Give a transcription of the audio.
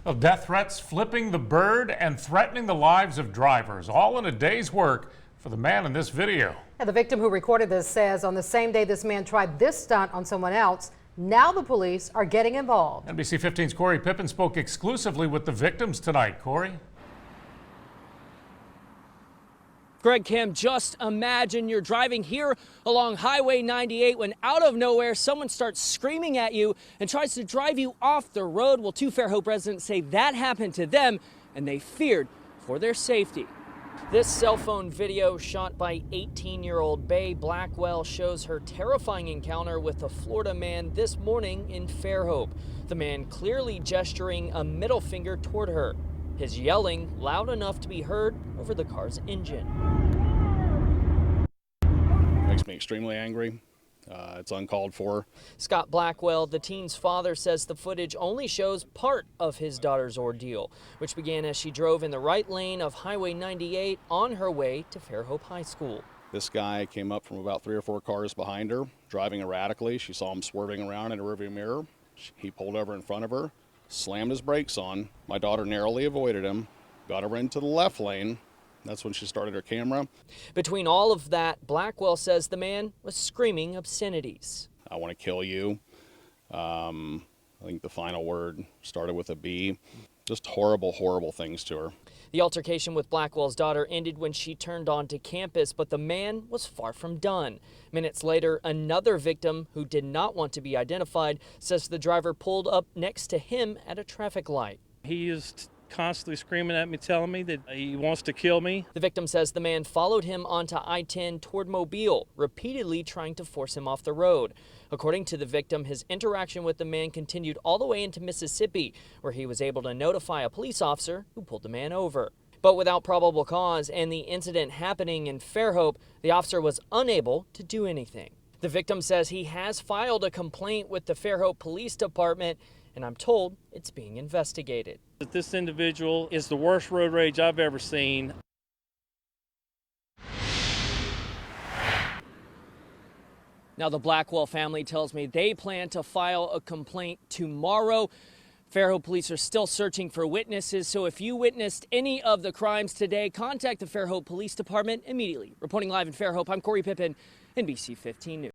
Well, death threats, flipping the bird, and threatening the lives of drivers, all in a day's work for the man in this video. And the victim who recorded this says on the same day this man tried this stunt on someone else, now the police are getting involved. NBC 15's Corey Pippen spoke exclusively with the victims tonight. Corey? Greg, Kim, just imagine you're driving here along Highway 98 when out of nowhere someone starts screaming at you and tries to drive you off the road. Well, two Fairhope residents say that happened to them and they feared for their safety. This cell phone video shot by 18-year-old Bay Blackwell shows her terrifying encounter with a Florida man this morning in Fairhope. The man clearly gesturing a middle finger toward her. His yelling loud enough to be heard over the car's engine. Makes me extremely angry. It's uncalled for. Scott Blackwell, the teen's father, says the footage only shows part of his daughter's ordeal, which began as she drove in the right lane of Highway 98 on her way to Fairhope High School. This guy came up from about 3 or 4 cars behind her, driving erratically. She saw him swerving around in the rearview mirror. He pulled over in front of her, slammed his brakes on. My daughter narrowly avoided him, got her into the left lane. That's when she started her camera. Between all of that, Blackwell says the man was screaming obscenities. I want to kill you. I think the final word started with a B. Just horrible, horrible things to her. The altercation with Blackwell's daughter ended when she turned onto campus, but the man was far from done. Minutes later, another victim who did not want to be identified says the driver pulled up next to him at a traffic light. He is constantly screaming at me, telling me that he wants to kill me. The victim says the man followed him onto I-10 toward Mobile, repeatedly trying to force him off the road. According to the victim, his interaction with the man continued all the way into Mississippi, where he was able to notify a police officer who pulled the man over. But without probable cause and the incident happening in Fairhope, the officer was unable to do anything. The victim says he has filed a complaint with the Fairhope Police Department, and I'm told it's being investigated. This individual is the worst road rage I've ever seen. Now, the Blackwell family tells me they plan to file a complaint tomorrow. Fairhope police are still searching for witnesses, so if you witnessed any of the crimes today, contact the Fairhope Police Department immediately. Reporting live in Fairhope, I'm Corey Pippen, NBC 15 News.